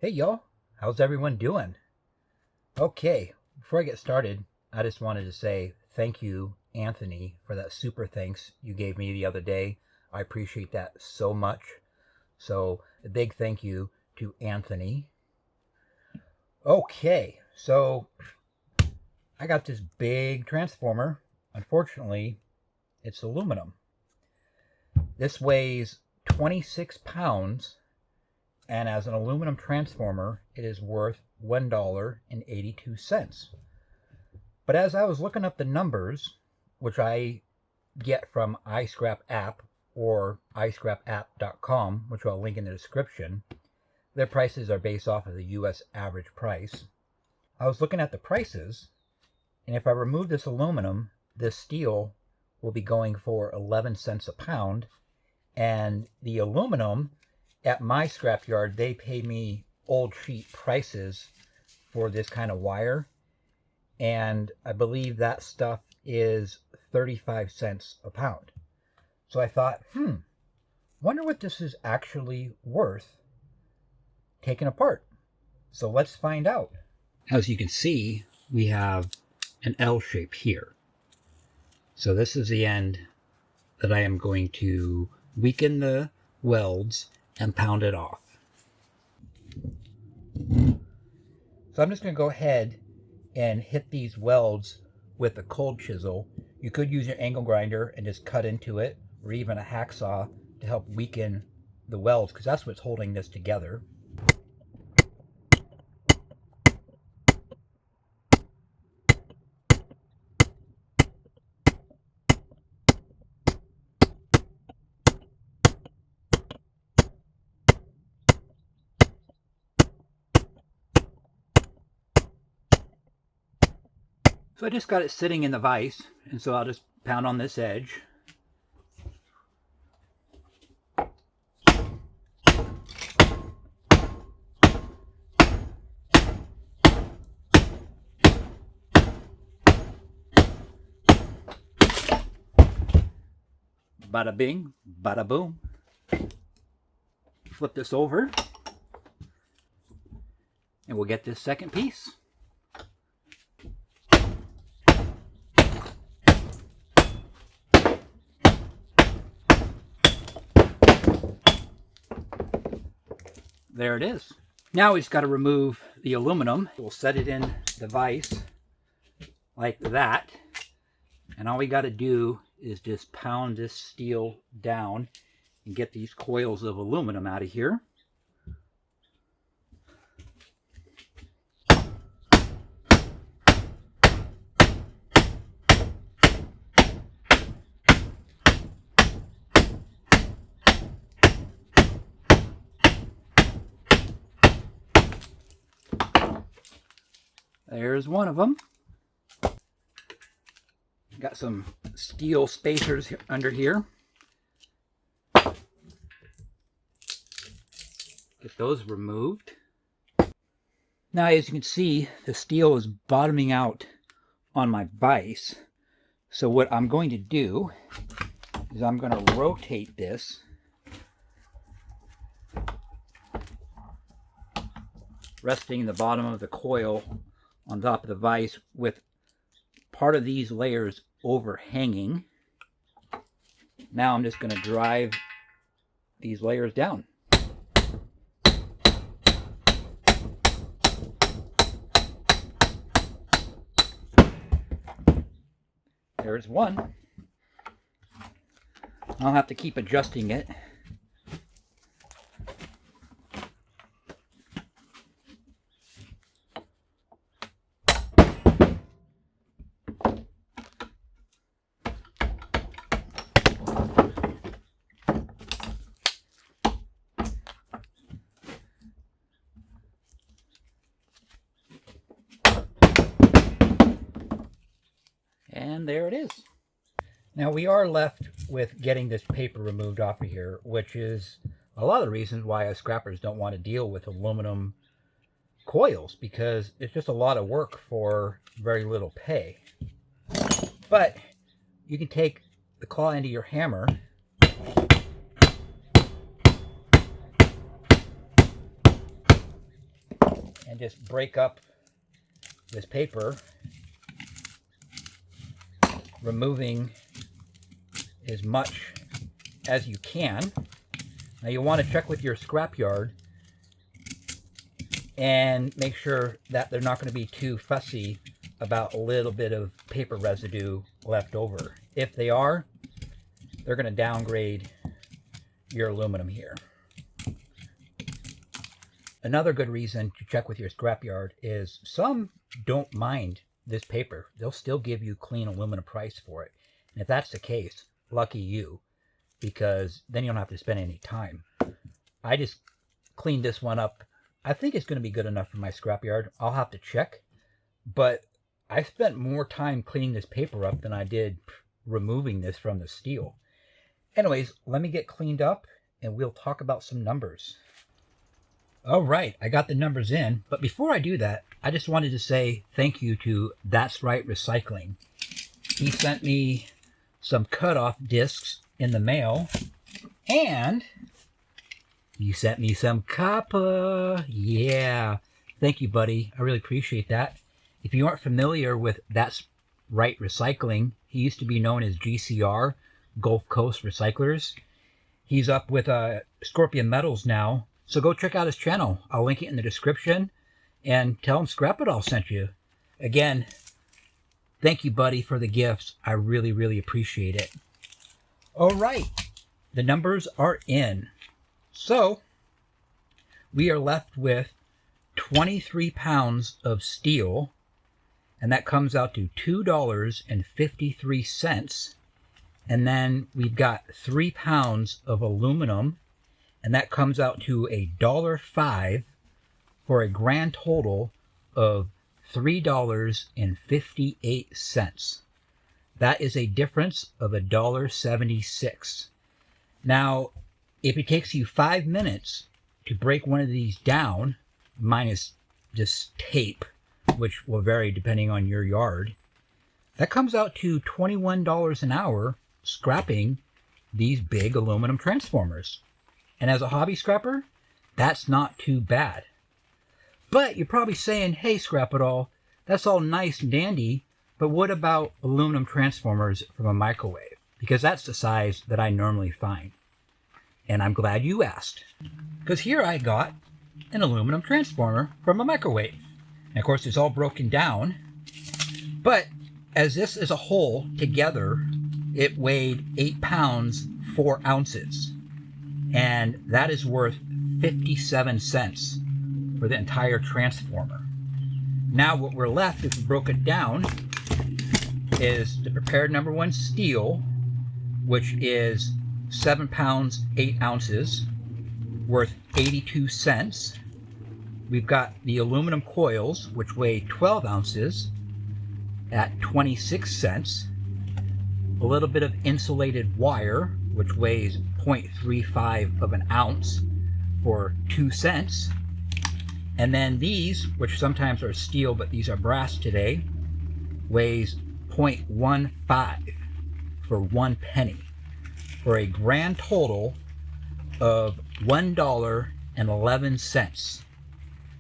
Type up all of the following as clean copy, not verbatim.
Hey y'all, how's everyone doing? Okay, before I get started, I just wanted to say thank you, Anthony, for that super thanks you gave me the other day. I appreciate that so much. So, a big thank you to Anthony. Okay, so I got this big transformer. Unfortunately, it's aluminum. This weighs 26 pounds, and as an aluminum transformer, it is worth $1.82. But as I was looking up the numbers, which I get from iScrap app or iScrapApp.com, which I'll link in the description, their prices are based off of the US average price. I was looking at the prices, and if I remove this aluminum, this steel will be going for 11 cents a pound, and the aluminum at my scrapyard, they pay me old sheet prices for this kind of wire, and I believe that stuff is 35 cents a pound. So I thought, wonder what this is actually worth taken apart. So let's find out. As you can see, we have an L shape here. So this is the end that I am going to weaken the welds and pound it off. So I'm just going to go ahead and hit these welds with a cold chisel. You could use your angle grinder and just cut into it, or even a hacksaw to help weaken the welds, because that's what's holding this together. So I just got it sitting in the vise, and so I'll just pound on this edge. Bada bing, bada boom. Flip this over, and we'll get this second piece. There it is. Now we just got to remove the aluminum. We'll set it in the vise like that. And all we got to do is just pound this steel down and get these coils of aluminum out of here. There's one of them. Got some steel spacers under here. Get those removed. Now, as you can see, the steel is bottoming out on my vise. So what I'm going to do is I'm going to rotate this resting the bottom of the coil on top of the vise with part of these layers overhanging. Now I'm just going to drive these layers down. There's one. I'll have to keep adjusting it. And there it is. Now we are left with getting this paper removed off of here, which is a lot of the reasons why us scrappers don't want to deal with aluminum coils, because it's just a lot of work for very little pay. But you can take the claw end of your hammer and just break up this paper, removing as much as you can. Now you want to check with your scrapyard and make sure that they're not going to be too fussy about a little bit of paper residue left over. If they are, they're going to downgrade your aluminum here. Another good reason to check with your scrapyard is some don't mind this paper. They'll still give you clean aluminum price for it. And if that's the case, lucky you, because then you don't have to spend any time. I just cleaned this one up. I think it's going to be good enough for my scrapyard. I'll have to check. But I spent more time cleaning this paper up than I did removing this from the steel. Anyways, let me get cleaned up and we'll talk about some numbers. All right, I got the numbers in, but before I do that, I just wanted to say thank you to That's Right Recycling. He sent me some cutoff discs in the mail, and he sent me some copper. Yeah, thank you, buddy. I really appreciate that. If you aren't familiar with That's Right Recycling, he used to be known as GCR, Gulf Coast Recyclers. He's up with Scorpion Metals now. So go check out his channel. I'll link it in the description and tell him Scrap It All sent you. Again, thank you, buddy, for the gifts. I really, really appreciate it. All right, the numbers are in. So we are left with 23 pounds of steel, and that comes out to $2.53. And then we've got 3 pounds of aluminum, and that comes out to $1.05 for a grand total of $3.58. That is a difference of $1.76. Now, if it takes you 5 minutes to break one of these down, minus just tape, which will vary depending on your yard, that comes out to $21 an hour scrapping these big aluminum transformers. And as a hobby scrapper, that's not too bad. But you're probably saying, hey, Scrap It All, that's all nice and dandy, but what about aluminum transformers from a microwave? Because that's the size that I normally find. And I'm glad you asked. Because here I got an aluminum transformer from a microwave. And of course, it's all broken down. But as this is a whole together, it weighed 8 pounds, 4 ounces. And that is worth 57 cents for the entire transformer. Now what we're left, if we broke it down, is the prepared number 1 steel, which is 7 pounds, 8 ounces, worth 82 cents. We've got the aluminum coils, which weigh 12 ounces at 26 cents. A little bit of insulated wire, which weighs 0.35 of an ounce for 2 cents. And then these, which sometimes are steel, but these are brass today, weighs 0.15 for 1 penny, for a grand total of $1.11.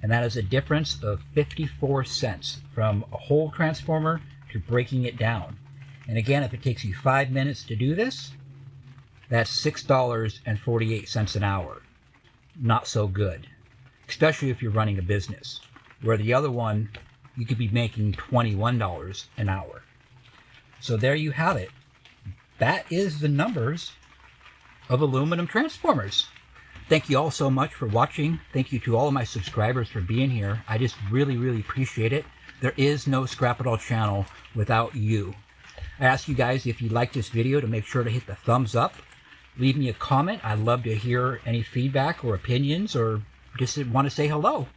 And that is a difference of 54 cents from a whole transformer to breaking it down. And again, if it takes you 5 minutes to do this, that's $6.48 an hour. Not so good, especially if you're running a business, where the other one, you could be making $21 an hour. So there you have it. That is the numbers of aluminum transformers. Thank you all so much for watching. Thank you to all of my subscribers for being here. I just really, really appreciate it. There is no Scrap It All channel without you. I ask you guys, if you like this video, to make sure to hit the thumbs up. Leave me a comment. I'd love to hear any feedback or opinions, or just want to say hello.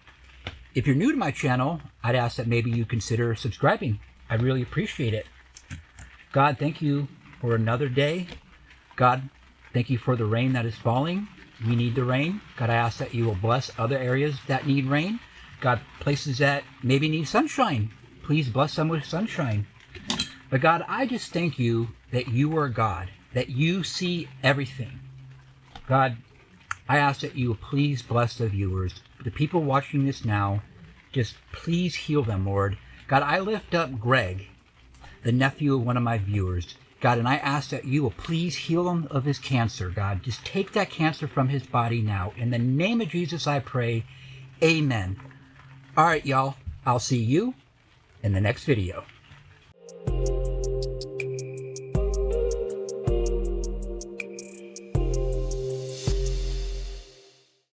If you're new to my channel, I'd ask that maybe you consider subscribing. I really appreciate it. God, thank you for another day. God, thank you for the rain that is falling. We need the rain. God, I ask that you will bless other areas that need rain. God, places that maybe need sunshine, please bless them with sunshine. But God, I just thank you that you are God, that you see everything. God, I ask that you will please bless the viewers, the people watching this now, just please heal them, Lord. God, I lift up Greg, the nephew of one of my viewers. God, and I ask that you will please heal him of his cancer, God. Just take that cancer from his body now. In the name of Jesus, I pray. Amen. All right, y'all. I'll see you in the next video.